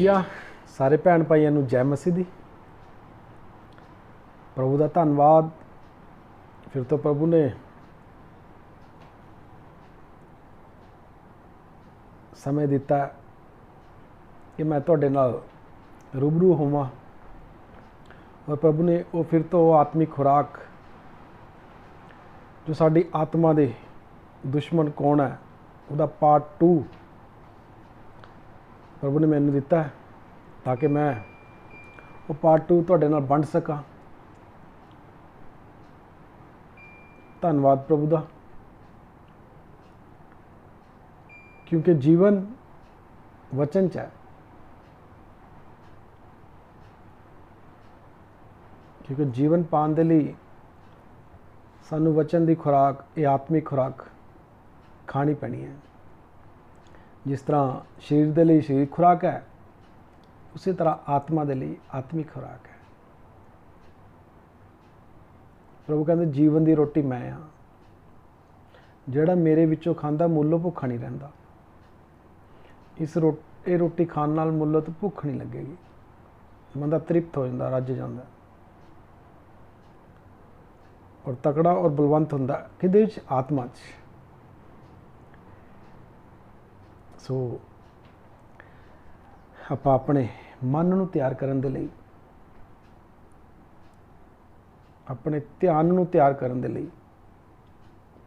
Hallelujah. सारे भैन भाइयों नूं जय मसीह दी। प्रभु का धन्यवाद, फिर तो प्रभु ने समय दिता कि मैं तुहाडे नाल रूबरू होवां और प्रभु ने वो फिर तो आत्मिक खुराक जो साडी आत्मा दे दुश्मन कौन है उसका पार्ट 2 प्रभु ने मैनूं दिता है ताकि मैं वो पार्ट 2 तुहाडे नाल वंड सकां। धन्यवाद प्रभु का, क्योंकि जीवन वचन च है। क्योंकि जीवन पाने के लिए सानू वचन की खुराक, ये आत्मिक खुराक खानी पैनी है। जिस तरह शरीर के लिए शरीर खुराक है, उसी तरह आत्मा के लिए आत्मिक खुराक है। प्रभु कहते जीवन की रोटी मैं हाँ, जिहड़ा मेरे विचों खांदा मुल्लों भुखा नहीं रहिंदा। ये रोटी खाने नाल मुल्लों तो भुख नहीं लगेगी, बंदा तृप्त हो जाता, रज जाता और तकड़ा और बलवंत हुंदा किहदे विच? आत्मा च। सो आपां अपने मन नूं तैयार करन दे लई, अपने ध्यान नूं तैयार करन दे लई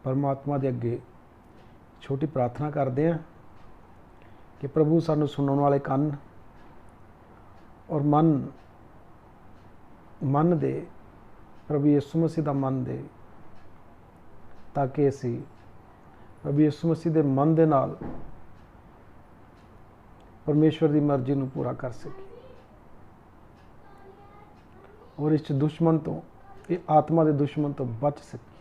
परमात्मा दे अगे छोटी प्रार्थना करते हैं कि प्रभु सानू सुनने वाले कन और मन दे, प्रभु यीशु मसीह का मन दे, ताकि असी प्रभु यीशु मसीह के मन दे नाल परमेश्वर की मर्जी नूं पूरा कर सकी और इस दुश्मन तो, ये आत्मा के दुश्मन तो बच सकी।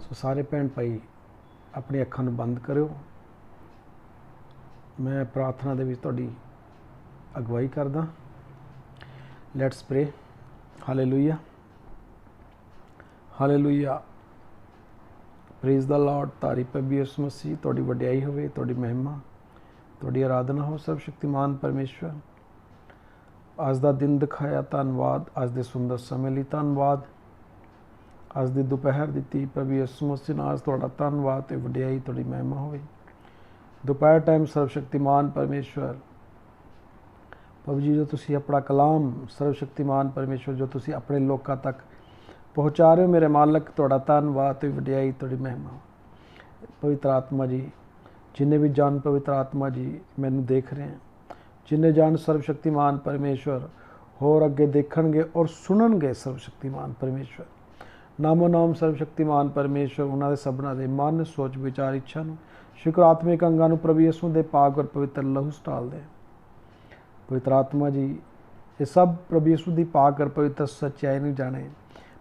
सो सारे भैन भाई अपनी अखां नूं बंद करो। मैं प्रार्थना दे विच तुहाडी अगवाई करदा। Let's pray. Hallelujah, hallelujah. Praise the lord. तारीफ प्रभु यीशु मसीह, तुहाडी वडियाई होवे, तुहाडी महिमा, तुहाडी आराधना हो सर्वशक्तिमान परमेश्वर। अज दा दिन दिखाया, धन्नवाद। अज दे सुंदर समय लई धन्नवाद। अज दी दोपहर दित्ती प्रभु यीशु मसीह नाल तुहाडा धन्नवाद ते वडियाई, तुहाडी महिमा होवे। दोपहर टाइम सर्वशक्तिमान परमेश्वर प्रभु जी, जो तुसी अपना कलाम सर्वशक्तिमान परमेश्वर जो तुसी अपने लोगों तक पहुँचा रहे हो, मेरे मालक तुहाडा धन्नवाद ते वडियाई, तुहाडी महिमा। पवित्र आत्मा जी, जिन्हें भी जान पवित्र आत्मा जी मैनू देख रहे हैं, जिन्हें जान सर्वशक्तिमान परमेश्वर होर अगे देखणगे और सुनणगे सर्वशक्तिमान परमेश्वर। नामो नाम सर्वशक्तिमान परमेश्वर उन्होंने सबना दे मन, सोच, विचार, इच्छा नूं, शुक्र आत्मिक अंगां नूं प्रभु यीशु दे पाक और पवित्र लहू स्टाल दे। पवित्र आत्मा जी, ये सब प्रभु यीशु की पाक और पवित्र सच्चाई नूं जाने,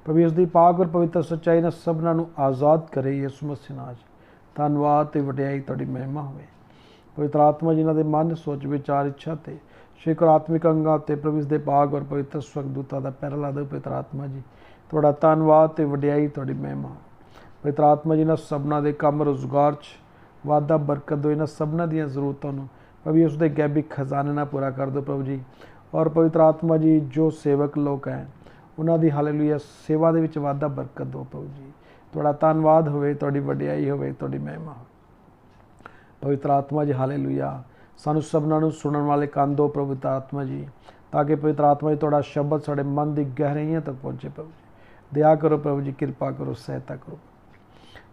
प्रभु यीशु की पाक और पवित्र सच्चाई ने सबना नूं आज़ाद करे यीशु मसीह नाल। धन्नवाद ते वडियाई, तुहाडी महिमा होवे। पवित्र आत्मा जिन्हां दे मन, सोच, विचार, इच्छा ते शुक्र आत्मिक अंगां ते प्रभु दे पाक और पवित्र स्वर्गदूतां दा पैरा ला दो। पवित्र आत्मा जी, तुहाडा धन्नवाद ते वडियाई, तुहाडी महिमा। पवित्र आत्मा जी, इन्हां सबना दे काम रोजगार च वाधा बरकत दो। इन्हां सबना दीयां जरूरतां नूं प्रभु यीशु दे गैबी खजाने नाल पूरा कर दो प्रभु जी। और पवित्र आत्मा जी, जो सेवक लोग हैं उन्हां दी हालेलुया सेवा दे विच वाधा बरकत दो प्रभु जी। तुहाडा धन्नवाद होवे, तुहाडी वडियाई होवे, तुहाडी महिमा। पवित्र आत्मा जी हालेलुया, सानू सबना नूं सुनने वाले कान दो पवित्र आत्मा जी, ताकि पवित्र आत्मा जी तुहाडा शब्द साडे मन दी गहराइयां तक पहुँचे प्रभु जी। दया करो प्रभु जी, कृपा करो, सहायता करो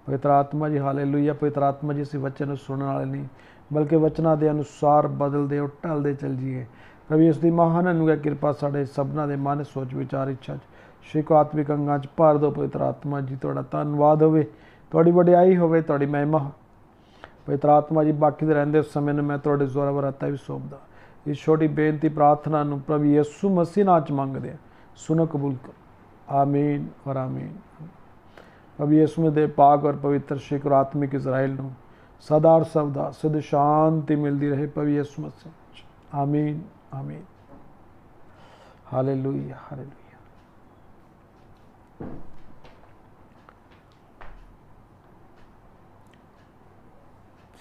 पवित्र आत्मा जी हालेलुया। पवित्र आत्मा जी, असीं वचन सुनने वाले नहीं बल्कि वचनां दे अनुसार बदलदे और ढलदे चल जीए प्रभु यीशु दी महान अनुग्रह कृपा साडे सबना दे मन, सोच, विचार, इच्छा शुक्र आत्मिक अंगां च भर दो पवित्र आत्मा जी। तुहाडा धन्नवाद होवे, तुहाडी वडियाई होवे, तुहाडी महिमा। पवित्र आत्मा जी, बाकी दे रहिंदे समय नूं मैं तुहाडे जोरा वराता भी सौंपदा। इस छोटी बेनती प्रार्थना नूं प्रभु यीशु मसीह नाम च मंगदे हां, सुनो कबूल करो। आमीन और आमीन। प्रभु यीशु दे पाक और पवित्र शुक्र आत्मिक इजराइल नूं सदा और सबदा सिद्ध शांति मिलती रहे प्रभु यीशु मसीह। आमीन आमीन। Hallelujah hallelujah.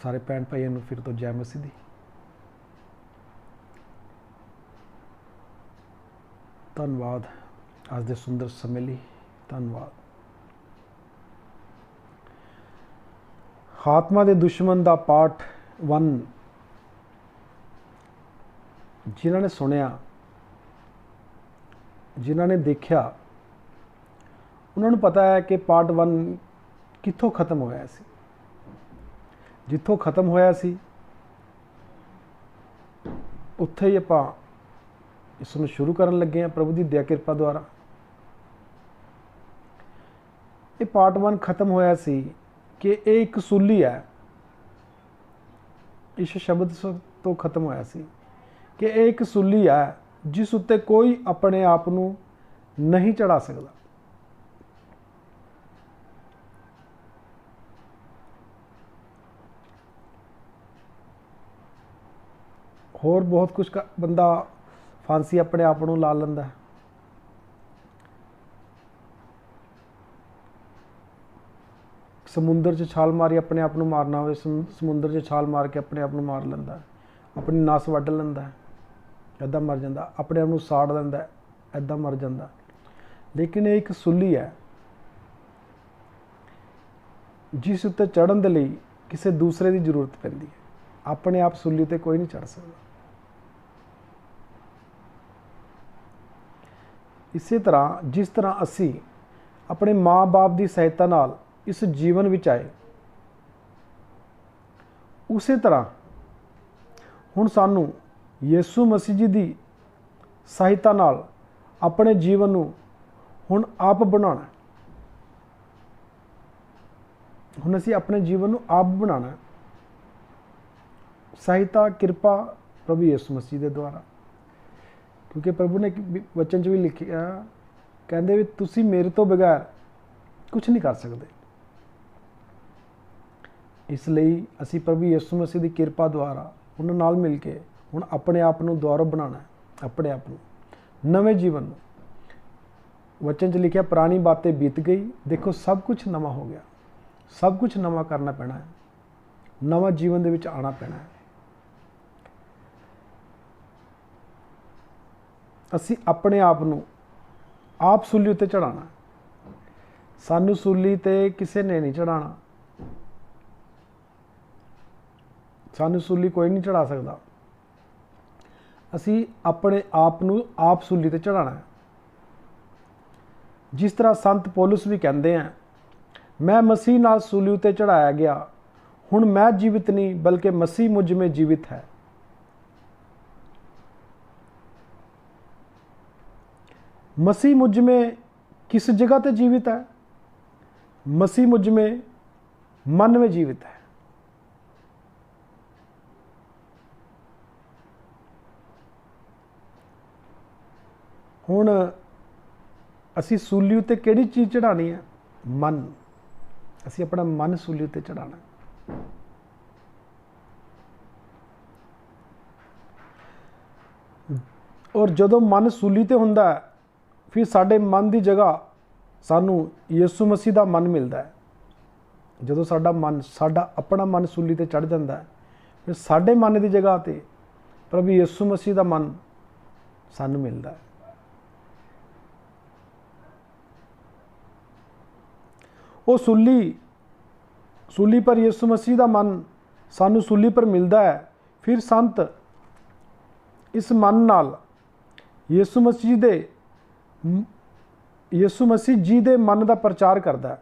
सारे भैन भाइयों फिर तो जय मसीह दी। ਧੰਨਵਾਦ ਅੱਜ ਦੇ ਸੁੰਦਰ ਸਮੇਂ ਲਈ। ਧੰਨਵਾਦ। ਆਤਮਾ ਦੇ ਦੁਸ਼ਮਣ ਦਾ ਪਾਠ 1 ਜਿਨ੍ਹਾਂ ਨੇ ਸੁਣਿਆ, ਜਿਨ੍ਹਾਂ ਨੇ ਦੇਖਿਆ, ਉਹਨਾਂ ਨੂੰ ਪਤਾ ਹੈ ਕਿ ਪਾਰਟ 1 ਕਿੱਥੋਂ ਖਤਮ ਹੋਇਆ ਸੀ। ਜਿੱਥੋਂ ਖਤਮ ਹੋਇਆ ਸੀ ਉੱਥੇ ਹੀ ਆਪਾਂ ਇਸ ਨੂੰ ਸ਼ੁਰੂ ਕਰਨ ਲੱਗੇ ਹਾਂ ਪ੍ਰਭੂ ਦੀ ਦਇਆ ਕਿਰਪਾ ਦੁਆਰਾ। ਇਹ ਪਾਰਟ 1 ਖਤਮ ਹੋਇਆ ਸੀ ਕਿ ਇਹ ਇੱਕ ਸੂਲੀ ਹੈ। ਇਸ ਸ਼ਬਦ ਤੋਂ ਖਤਮ ਹੋਇਆ ਸੀ ਕਿ ਇਹ ਇੱਕ ਸੂਲੀ ਹੈ ਜਿਸ ਉੱਤੇ ਕੋਈ ਆਪਣੇ ਆਪ ਨੂੰ ਨਹੀਂ ਚੜਾ ਸਕਦਾ। ਹੋਰ ਬਹੁਤ ਕੁਝ ਬੰਦਾ ਫਾਂਸੀ ਆਪਣੇ ਆਪ ਨੂੰ ਲਾ ਲੈਂਦਾ। ਸਮੁੰਦਰ 'ਚ ਛਾਲ ਮਾਰੀ ਆਪਣੇ ਆਪ ਨੂੰ ਮਾਰਨਾ ਹੋਵੇ, ਸਮੁੰਦਰ 'ਚ ਛਾਲ ਮਾਰ ਕੇ ਆਪਣੇ ਆਪ ਨੂੰ ਮਾਰ ਲੈਂਦਾ, ਆਪਣੀ ਨਸ ਵੱਢ ਲੈਂਦਾ, ਇੱਦਾਂ ਮਰ ਜਾਂਦਾ, ਆਪਣੇ ਆਪ ਨੂੰ ਸਾੜ ਲੈਂਦਾ, ਇੱਦਾਂ ਮਰ ਜਾਂਦਾ। ਲੇਕਿਨ ਇਹ ਇੱਕ ਸੂਲੀ ਹੈ ਜਿਸ ਉੱਤੇ ਚੜ੍ਹਨ ਦੇ ਲਈ ਕਿਸੇ ਦੂਸਰੇ ਦੀ ਜ਼ਰੂਰਤ ਪੈਂਦੀ ਹੈ। ਆਪਣੇ ਆਪ ਸੂਲੀ 'ਤੇ ਕੋਈ ਨਹੀਂ ਚੜ੍ਹ ਸਕਦਾ। ਇਸੇ ਤਰ੍ਹਾਂ ਜਿਸ ਤਰ੍ਹਾਂ ਅਸੀਂ ਆਪਣੇ ਮਾਂ-ਬਾਪ ਦੀ ਸਹਾਇਤਾ ਨਾਲ ਇਸ ਜੀਵਨ ਵਿੱਚ ਆਏ, ਉਸੇ ਤਰ੍ਹਾਂ ਹੁਣ ਸਾਨੂੰ ਯਿਸੂ ਮਸੀਹ ਜੀ ਦੀ ਸਹਾਇਤਾ ਨਾਲ ਆਪਣੇ ਜੀਵਨ ਨੂੰ ਹੁਣ ਆਪ ਬਣਾਉਣਾ। ਹੁਣ ਅਸੀਂ ਆਪਣੇ ਜੀਵਨ ਨੂੰ ਆਪ ਬਣਾਉਣਾ। ਸਹਾਇਤਾ ਕਿਰਪਾ ਪ੍ਰਭੂ ਯਿਸੂ ਮਸੀਹ ਦੇ ਦੁਆਰਾ। ਕਿਉਂਕਿ ਪ੍ਰਭੂ ਨੇ ਵਚਨ 'ਚ ਵੀ ਲਿਖਿਆ, ਕਹਿੰਦੇ ਵੀ ਤੁਸੀਂ ਮੇਰੇ ਤੋਂ ਬਗੈਰ ਕੁਛ ਨਹੀਂ ਕਰ ਸਕਦੇ। ਇਸ ਲਈ ਅਸੀਂ ਪ੍ਰਭੂ ਯਿਸੂ ਮਸੀਹ ਦੀ ਕਿਰਪਾ ਦੁਆਰਾ ਉਹਨਾਂ ਨਾਲ ਮਿਲ ਕੇ ਹੁਣ ਆਪਣੇ ਆਪ ਨੂੰ ਦੁਆਰਾ ਬਣਾਉਣਾ, ਆਪਣੇ ਆਪ ਨੂੰ ਨਵੇਂ ਜੀਵਨ ਨੂੰ। ਵਚਨ 'ਚ ਲਿਖਿਆ, ਪੁਰਾਣੀ ਬਾतें ਬੀਤ ਗਈ, ਦੇਖੋ ਸਭ ਕੁਝ ਨਵਾਂ ਹੋ ਗਿਆ। ਸਭ ਕੁਝ ਨਵਾਂ ਕਰਨਾ ਪੈਣਾ ਹੈ, ਨਵਾਂ ਜੀਵਨ ਦੇ ਵਿੱਚ ਆਉਣਾ ਪੈਣਾ ਹੈ। ਅਸੀਂ ਆਪਣੇ ਆਪ ਨੂੰ ਆਪ ਸੂਲੀ ਉੱਤੇ ਚੜ੍ਹਾਉਣਾ। ਸਾਨੂੰ ਸੂਲੀ 'ਤੇ ਕਿਸੇ ਨੇ ਨਹੀਂ ਚੜ੍ਹਾਉਣਾ। ਸਾਨੂੰ ਸੂਲੀ ਕੋਈ ਨਹੀਂ ਚੜ੍ਹਾ ਸਕਦਾ। ਅਸੀਂ ਆਪਣੇ ਆਪ ਨੂੰ ਆਪ ਸੂਲੀ 'ਤੇ ਚੜ੍ਹਾਉਣਾ। ਜਿਸ ਤਰ੍ਹਾਂ ਸੰਤ ਪੌਲੁਸ ਵੀ ਕਹਿੰਦੇ ਆ, ਮੈਂ ਮਸੀਹ ਨਾਲ ਸੂਲੀ ਉੱਤੇ ਚੜ੍ਹਾਇਆ ਗਿਆ, ਹੁਣ ਮੈਂ ਜੀਵਿਤ ਨਹੀਂ ਬਲਕਿ ਮਸੀਹ ਮੁਝ में जीवित है। मसीह मुझ में किस जगह पे जीवित है? मसीह मुझ में मन में जीवित है। ਹੁਣ ਅਸੀਂ ਸੂਲੀ ਉੱਤੇ ਕਿਹੜੀ ਚੀਜ਼ ਚੜਾਉਣੀ ਹੈ? ਮਨ। ਅਸੀਂ ਆਪਣਾ ਮਨ ਸੂਲੀ ਉੱਤੇ ਚੜਾਉਣਾ। ਔਰ ਜਦੋਂ ਮਨ ਸੂਲੀ ਤੇ ਹੁੰਦਾ ਹੈ, ਫਿਰ ਸਾਡੇ ਮਨ ਦੀ ਜਗ੍ਹਾ ਸਾਨੂੰ ਯਿਸੂ ਮਸੀਹ ਦਾ ਮਨ ਮਿਲਦਾ ਹੈ। ਜਦੋਂ ਸਾਡਾ ਆਪਣਾ ਮਨ ਸੂਲੀ ਤੇ ਚੜ੍ਹ ਜਾਂਦਾ ਹੈ, ਫਿਰ ਸਾਡੇ ਮਨ ਦੀ ਜਗ੍ਹਾ ਤੇ ਪ੍ਰਭੂ ਯਿਸੂ ਮਸੀਹ ਦਾ ਮਨ ਸਾਨੂੰ ਮਿਲਦਾ ਹੈ। ਉਹ ਸੂਲੀ ਪਰ ਯਿਸੂ ਮਸੀਹ ਦਾ ਮਨ ਸਾਨੂੰ ਸੂਲੀ ਪਰ ਮਿਲਦਾ ਹੈ। ਫਿਰ ਸੰਤ ਇਸ ਮਨ ਨਾਲ ਯਿਸੂ ਮਸੀਹ ਜੀ ਦੇ ਮਨ ਦਾ ਪ੍ਰਚਾਰ ਕਰਦਾ ਹੈ।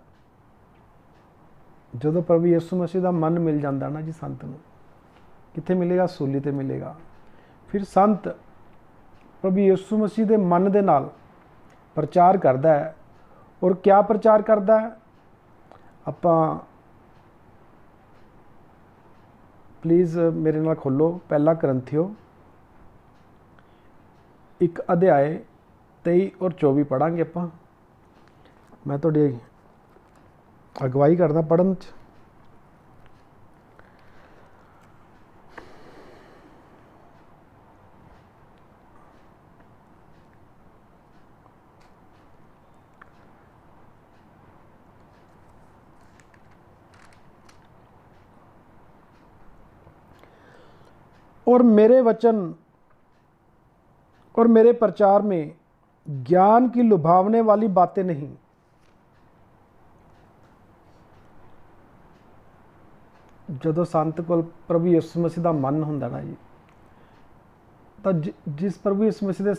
ਜਦੋਂ ਪ੍ਰਭੂ ਯਿਸੂ ਮਸੀਹ ਦਾ ਮਨ ਮਿਲ ਜਾਂਦਾ ਨਾ ਜੀ ਸੰਤ ਨੂੰ, ਕਿੱਥੇ ਮਿਲੇਗਾ? ਸੂਲੀ ਤੇ ਮਿਲੇਗਾ। ਫਿਰ ਸੰਤ ਪ੍ਰਭੂ ਯਿਸੂ ਮਸੀਹ ਦੇ ਮਨ ਦੇ ਨਾਲ ਪ੍ਰਚਾਰ ਕਰਦਾ ਹੈ। ਔਰ ਕਿਆ ਪ੍ਰਚਾਰ ਕਰਦਾ ਹੈ? ਆਪਾਂ ਪਲੀਜ਼ ਮੇਰੇ ਨਾਲ ਖੋਲੋ, ਪਹਿਲਾ ਕਰੰਥੀਓ 1 ਅਧਿਆਏ 23 ਔਰ 24 ਪੜ੍ਹਾਂਗੇ ਆਪਾਂ। ਮੈਂ ਤੁਹਾਡੀ ਅਗਵਾਈ ਕਰਦਾ ਪੜ੍ਹਨ 'ਚ। और मेरे वचन और मेरे प्रचार में ज्ञान की लुभावने वाली बातें नहीं। ਜਦੋਂ ਸੰਤ ਕੋਲ ਪ੍ਰਭੂ ਯਿਸੂ ਮਸੀਹ ਦਾ ਮਨ ਹੁੰਦਾ ਨਾ ਜੀ, ਤਾਂ ਜਿਸ ਪ੍ਰਭੂ ਯਿਸੂ ਮਸੀਹ ਦੇ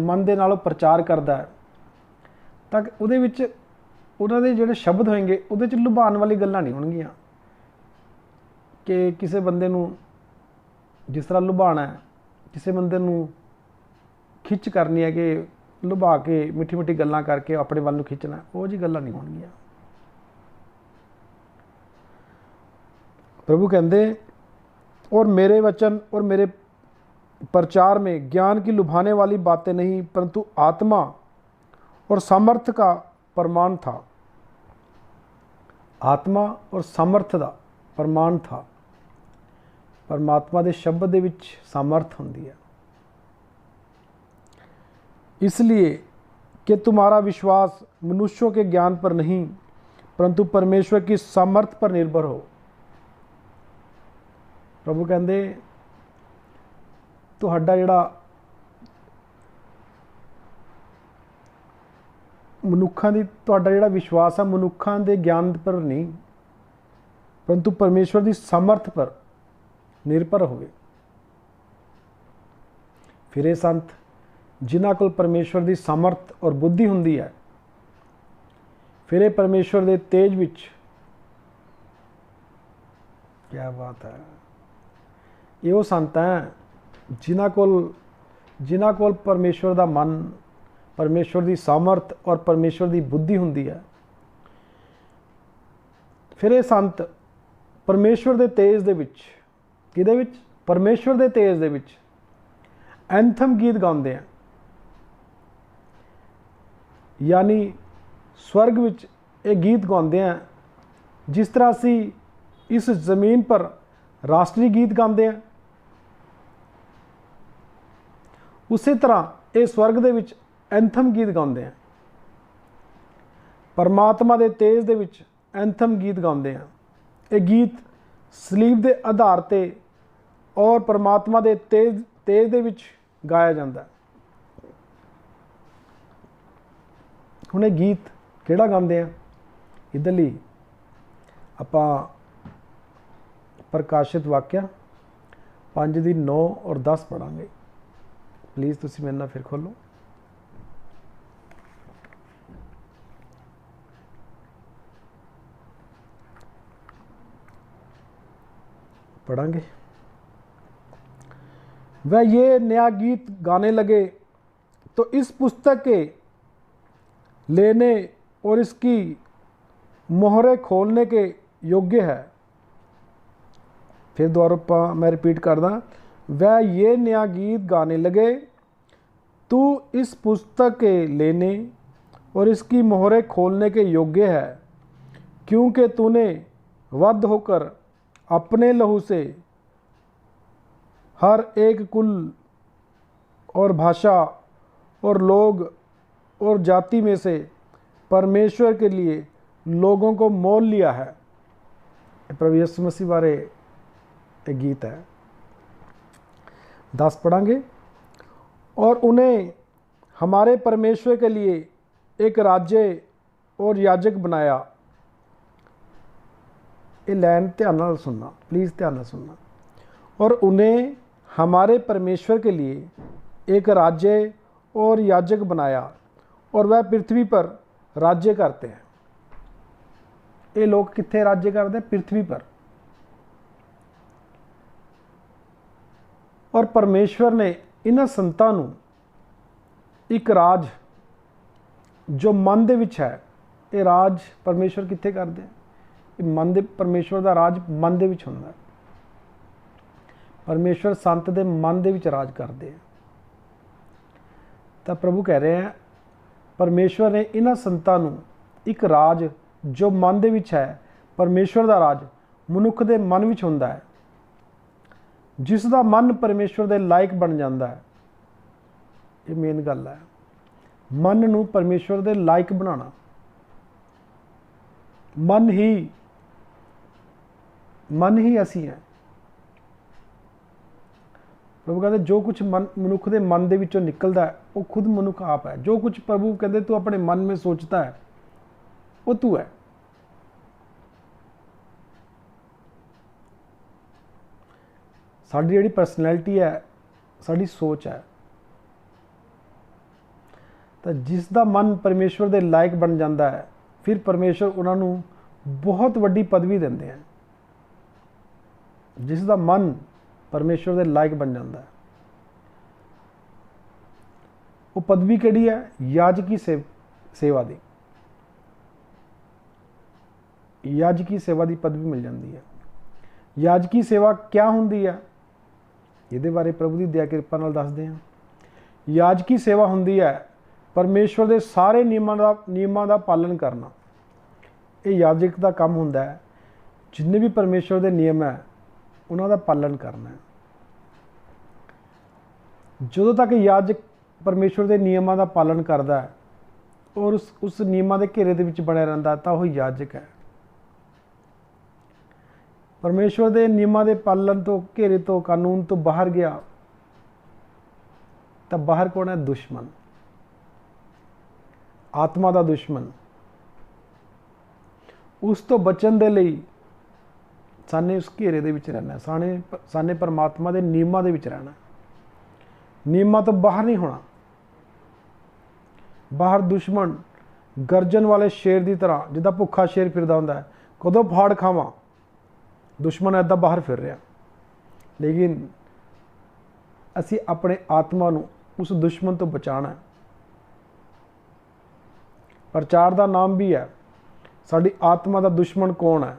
ਮਨ ਦੇ ਨਾਲ ਉਹ ਪ੍ਰਚਾਰ ਕਰਦਾ ਹੈ, ਤਾਂ ਉਹਦੇ ਵਿੱਚ ਉਹਨਾਂ ਦੇ ਜਿਹੜੇ ਸ਼ਬਦ ਹੋਣਗੇ ਉਹਦੇ 'ਚ ਲੁਭਾਉਣ ਵਾਲੀ ਗੱਲਾਂ ਨਹੀਂ ਹੋਣਗੀਆਂ ਕਿ ਕਿਸੇ ਬੰਦੇ ਨੂੰ ਜਿਸ ਤਰ੍ਹਾਂ ਲੁਭਾਉਣਾ ਹੈ, ਕਿਸੇ ਬੰਦੇ ਨੂੰ ਖਿੱਚ ਕਰਨੀ ਹੈ ਕਿ ਲੁਭਾ ਕੇ ਮਿੱਠੀ ਮਿੱਠੀ ਗੱਲਾਂ ਕਰਕੇ ਆਪਣੇ ਵੱਲ ਨੂੰ ਖਿੱਚਣਾ, ਉਹ ਜਿਹੀ ਗੱਲਾਂ ਨਹੀਂ ਹੋਣਗੀਆਂ। प्रभु कहते और मेरे वचन और मेरे प्रचार में ज्ञान की लुभाने वाली बातें नहीं, परंतु आत्मा और सामर्थ्य का प्रमाण था। आत्मा और सामर्थ का प्रमाण था। परमात्मा के शब्द दे विच सामर्थ होंदी है, इसलिए कि तुम्हारा विश्वास मनुष्यों के ज्ञान पर नहीं परंतु परमेश्वर की सामर्थ पर निर्भर हो। प्रभु कहते तुहाडा जिहड़ा मनुखां दी तुहाडा जिहड़ा विश्वास है मनुखां दे ज्ञान पर नहीं परंतु परमेश्वर की सामर्थ पर निर्भर होवे। फिर ये संत जिन्हां कोल परमेश्वर की सामर्थ और बुद्धि हुंदी है, फिर ये परमेश्वर के तेज विच, क्या बात है, ये वो संत हैं जिन्हां कोल परमेश्वर का मन, परमेश्वर की सामर्थ और परमेश्वर की बुद्धि हुंदी है। फिर ये संत परमेश्वर के तेज दे विच, किहदे विच, परमेश्वर के तेज दे विच एंथम गीत गाते हैं, यानी स्वर्ग विच ये गीत गाते हैं जिस तरह असी इस जमीन पर राष्ट्रीय गीत गाते हैं, उसी तरह ये स्वर्ग दे विच एंथम गीत गाते हैं। परमात्मा के तेज दे विच एंथम गीत गाते हैं। ये गीत सलीब के आधार ते और परमात्मा के तेज दे विच गाया जाता है। हुण ये गीत किहड़ा गाते हैं, इधरली आपां प्रकाशित वाक्या 5:9 और 10 पढ़ांगे। प्लीज़ तुसीं मेरे नाल फिर खोलो। पढ़ांगे। वह ये नया गीत गाने लगे तो इस पुस्तक के लेने और इसकी मोहरें खोलने के योग्य है। फिर दोबारा मैं रिपीट करदा, वह ये नया गीत गाने लगे, तू इस पुस्तक के लेने और इसकी मोहरें खोलने के योग्य है, क्योंकि तूने वध होकर अपने लहू से हर एक कुल और भाषा और लोग और जाति में से परमेश्वर के लिए लोगों को मोल लिया है। प्रभु यीशु मसीह बारे एक गीत है। 10 पढ़ांगे। और उन्हें हमारे परमेश्वर के लिए एक राज्य और याजक बनाया। ये लाइन ध्यान नाल सुनना, प्लीज़ ध्यान नाल सुनना। और उन्हें हमारे परमेश्वर के लिए एक राज्य और याजक बनाया और वह पृथ्वी पर राज्य करते हैं। ये लोग कित्थे राज्य करते हैं? पृथ्वी पर। और परमेश्वर ने इन्हां संतां नूं एक राज जो मन दे विच है, ये राज परमेश्वर कित्थे करदे हैं? मन दे, परमेश्वर दा राज मन दे विच हुंदा है। परमेश्वर संत दे मन दे विच राज करदे हैं। तो प्रभु कह रहे हैं परमेश्वर ने इन्हां संतां नूं एक राज जो मन दे विच है, परमेश्वर दा राज मनुख दे मन विच हुंदा है, जिस दा मन परमेश्वर दे लायक बन जाता है। ये मेन गल है, मन नूं परमेश्वर दे लायक बनाना। मन ही असी हैं। प्रभु कहते जो कुछ मन मनुख दे मन दे विचों निकलदा है वो खुद मनुख आप है। जो कुछ प्रभु कहते तू अपने मन में सोचता है वो तू है। साडी जिहड़ी परसनैलिटी है, साडी सोच है, तो जिसका मन परमेश्वर के लायक बन जाता है, फिर परमेश्वर उन्होंने बहुत वड्डी पदवी देंदे हैं। जिसका मन परमेश्वर के लायक बन जाता है, वो पदवी किहड़ी है? याजकी सेवा दी, याजकी सेवा की पदवी मिल जाती है। याजकी सेवा क्या होंदी है, ये बारे प्रभु की दया कृपा नाल दसदे हैं। याजकी सेवा होंदी है परमेश्वर के सारे नियमां दा पालन करना। ये याजक का काम होंदा है, जिन्ने भी परमेश्वर के नियम है उन्हां दा पालन करना है। जदों तक याजक परमेश्वर के नियमां दा पालन करता है और उस नियमां के घेरे दे विच बणिया रहिंदा तां ओह याजक है। परमेश्वर के नियमां के पालन तो घेरे तो कानून तो बाहर गया तो बाहर कौन है? दुश्मन, आत्मा का दुश्मन। उस तो बचन दे लई साने उस घेरे दे विच रहना, साने परमात्मा के नियमां दे विच रहना। नियमां तो बाहर नहीं होना। बाहर दुश्मन गर्जन वाले शेर की तरह, जिदा भुखा शेर फिरदा हुंदा है, कदों फाड़ खावां, दुश्मन ऐदा बाहर फिर रहा। लेकिन असी अपने आत्मा नूं उस दुश्मन तो बचाना है। प्रचार का नाम भी है, साडी आत्मा का दुश्मन कौन है,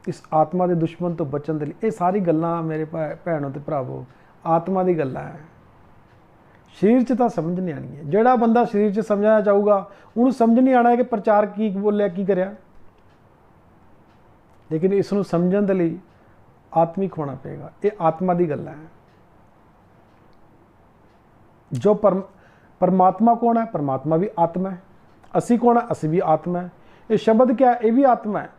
इस आत्मा के दुश्मन तो बचन दे लई। ये सारी गल्लां मेरे भैणों ते भरावो आत्मा की गल्लां है, शरीर च तो समझ नहीं आनी है। जिहड़ा बंदा शरीर च समझना चाहूगा उन्होंने समझ नहीं आना है कि प्रचार की बोलिया की करया। लेकिन इसनूं समझण दे लई आत्मिक होना पेगा। ये आत्मा की गल्लां है। जो परमात्मा कौन है? परमात्मा भी आत्मा है। असी कौन है? असी भी आत्मा है। ये शब्द क्या है? ये भी आत्मा है,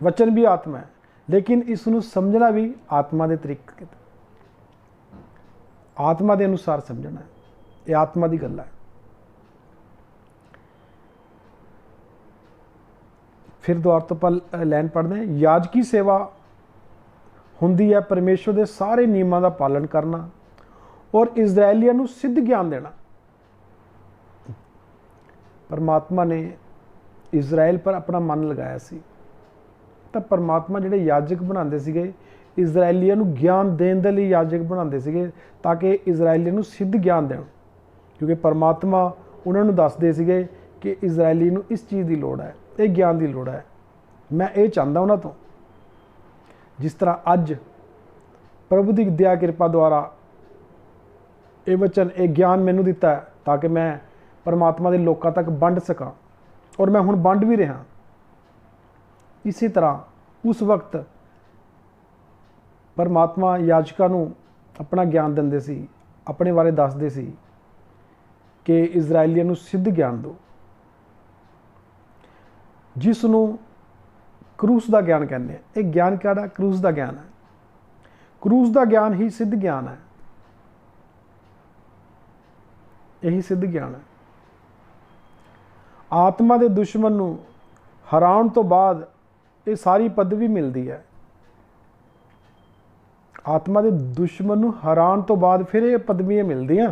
वचन भी आत्मा है। लेकिन इसनूं समझना भी आत्मा के तरीके, आत्मा के अनुसार समझना है। ये आत्मा की गल है। फिर दोबारा तो पर लैन पढ़ते हैं। याजकी सेवा होंदी है परमेश्वर के सारे नियमों का पालन करना और इजरायलियों को सिद्ध ज्ञान देना। परमात्मा ने इजराइल पर अपना मन लगाया सी, तो परमात्मा जिहड़े याजक बनाते सीगे इजरायलियों को ज्ञान देने के लिए याजक बनाते सीगे, ताकि इजरायलियों को सिद्ध ज्ञान दें। क्योंकि परमात्मा उन्होंने दसदे सीगे कि इजरायली को इस चीज़ की लोड़ है, ये ज्ञान की लोड़ है। मैं ये चाहता उन्होंने तो, जिस तरह अज प्रभु की दया कृपा द्वारा ये वचन ये ज्ञान मैनू दिता है, ताकि मैं परमात्मा के लोगों तक वंड सका, और मैं हुण वंड भी रहा। इसी तरह उस वक्त परमात्मा याजकां नूं अपना ज्ञान देंदे सी, अपने बारे दसदे सी कि इजरायलियों को सिद्ध ज्ञान दो, जिसनों क्रूस का ज्ञान कहते हैं। एक ज्ञान क्या? क्रूस का ज्ञान है। क्रूस का ज्ञान ही सिद्ध ज्ञान है। यही सिद्ध ज्ञान है। आत्मा के दुश्मन नूं हराउण तो बाद ये सारी पदवी मिलती है। आत्मा के दुश्मन नूं हराउण तो बाद फिर ये पदवियां मिलदियां।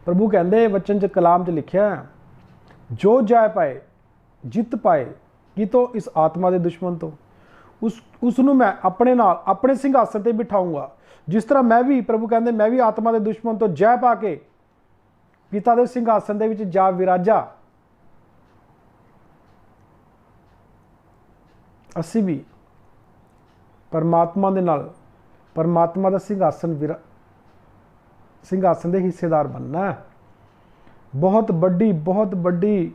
प्रभु कहते वचन च कलाम च लिखिया, जो जय पाए जित पाए कि तो इस आत्मा के दुश्मन तो उसनूं मैं अपने नाल अपने सिंघासन ते बिठाऊंगा। जिस तरह मैं भी, प्रभु कहते मैं भी आत्मा के दुश्मन तो जय पा के पिता के सिंघासन दे विच जा विराजा। असी भी परमात्मा दे नाल परमात्मा का सिंघासन के हिस्सेदार बनना है। बहुत बड़ी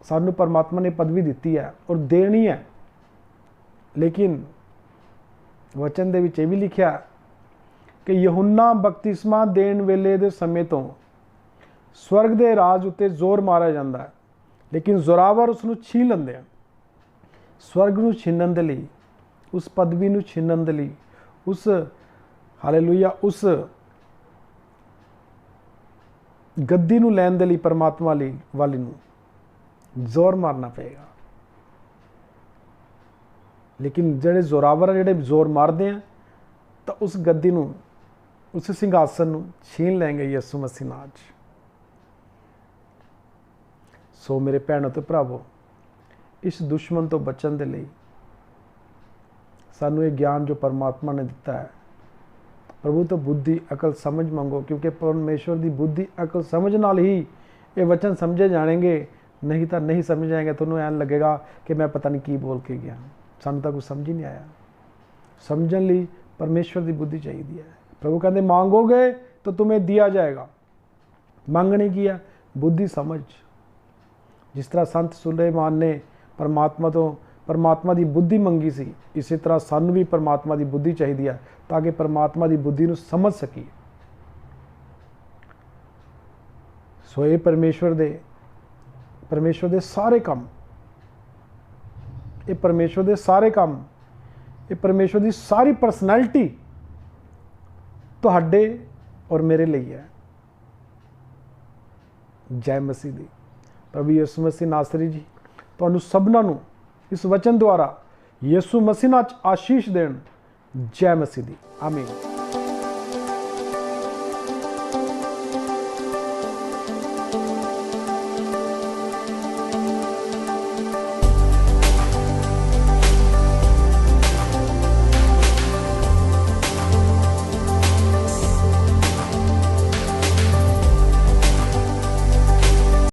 सानू परमात्मा ने पदवी दी है और देनी है। लेकिन वचन दे विच ये भी लिखा कि यूहन्ना बपतिस्मा देण वेले दे समय तो स्वर्ग के राज उत्ते जोर मारा जाता है, लेकिन जोरावर उसनूं छीन लैंदे हैं। स्वर्ग नूं छीनण दे लई, उस पदवी नूं छीनण दे लई, उस ਹਾਲੇਲੂਇਆ। ਉਸ ਗੱਦੀ ਨੂੰ ਲੈਣ ਦੇ ਲਈ ਪਰਮਾਤਮਾ ਵਾਲੀ ਨੂੰ ਜ਼ੋਰ ਮਾਰਨਾ ਪਏਗਾ। ਲੇਕਿਨ ਜਿਹੜੇ ਜ਼ੋਰਾਵਰ ਆ, ਜਿਹੜੇ ਜ਼ੋਰ ਮਾਰਦੇ ਆ, ਤਾਂ ਉਸ ਗੱਦੀ ਨੂੰ, ਉਸ ਸਿੰਘਾਸਨ ਨੂੰ ਛੀਨ ਲੈਂਗੇ ਯਿਸੂ ਮਸੀਹ ਨਾਮ 'ਚ। ਸੋ ਮੇਰੇ ਭੈਣੋ ਤੇ ਭਰਾਵੋ, ਇਸ ਦੁਸ਼ਮਣ ਤੋਂ ਬਚਣ ਦੇ ਲਈ ਸਾਨੂੰ ਇਹ ਗਿਆਨ ਜੋ ਪਰਮਾਤਮਾ ਨੇ ਦਿੱਤਾ ਹੈ, ਪ੍ਰਭੂ ਤੋਂ ਬੁੱਧੀ ਅਕਲ ਸਮਝ ਮੰਗੋ, ਕਿਉਂਕਿ ਪਰਮੇਸ਼ਵਰ ਦੀ ਬੁੱਧੀ ਅਕਲ ਸਮਝ ਨਾਲ ਹੀ ਇਹ ਵਚਨ ਸਮਝੇ ਜਾਣਗੇ, ਨਹੀਂ ਤਾਂ ਨਹੀਂ ਸਮਝ ਜਾਏंगे। ਤੁਹਾਨੂੰ ਐਂ ਲੱਗੇਗਾ ਕਿ ਮੈਂ ਪਤਾ ਨਹੀਂ ਕੀ ਬੋਲ ਕੇ ਗਿਆ, ਸਾਨੂੰ ਤਾਂ ਕੁਝ ਸਮਝ ਹੀ ਨਹੀਂ ਆਇਆ। ਸਮਝਣ ਲਈ ਪਰਮੇਸ਼ਵਰ ਦੀ ਬੁੱਧੀ ਚਾਹੀਦੀ ਹੈ। ਪ੍ਰਭੂ ਕਹਿੰਦੇ मांगोगे तो तुम्हें दिया जाएगा। ਮੰਗਣੀ ਕੀ ਆ? ਬੁੱਧੀ ਸਮਝ। ਜਿਸ ਤਰ੍ਹਾਂ ਸੰਤ ਸੁਲੇਮਾਨ ਨੇ ਪਰਮਾਤਮਾ ਤੋਂ ਪਰਮਾਤਮਾ ਦੀ ਬੁੱਧੀ ਮੰਗੀ ਸੀ, ਇਸੇ ਤਰ੍ਹਾਂ ਸਾਨੂੰ ਵੀ ਪਰਮਾਤਮਾ ਦੀ ਬੁੱਧੀ ਚਾਹੀਦੀ ਹੈ, ਤਾਂ ਕਿ ਪਰਮਾਤਮਾ ਦੀ ਬੁੱਧੀ ਨੂੰ ਸਮਝ ਸਕੀਏ। ਸੋ ਇਹ ਪਰਮੇਸ਼ਵਰ ਦੇ ਸਾਰੇ ਕੰਮ, ਇਹ ਪਰਮੇਸ਼ਵਰ ਦੇ ਸਾਰੇ ਕੰਮ, ਇਹ ਪਰਮੇਸ਼ਵਰ ਦੀ ਸਾਰੀ ਪਰਸਨੈਲਿਟੀ ਤੁਹਾਡੇ ਔਰ ਮੇਰੇ ਲਈ ਹੈ। ਜੈ ਮਸੀਹ ਦੀ। ਪ੍ਰਭੂ ਯਿਸੂ ਮਸੀਹ ਨਾਸਰੀ ਜੀ ਤੁਹਾਨੂੰ ਸਭਨਾਂ ਨੂੰ ਇਸ ਵਚਨ ਦੁਆਰਾ ਯਿਸੂ ਮਸੀਹ ਨਾਲ ਆਸ਼ੀਸ਼ ਦੇਣ। ਜੈ ਮਸੀਹ ਦੀ। ਆਮੀਨ।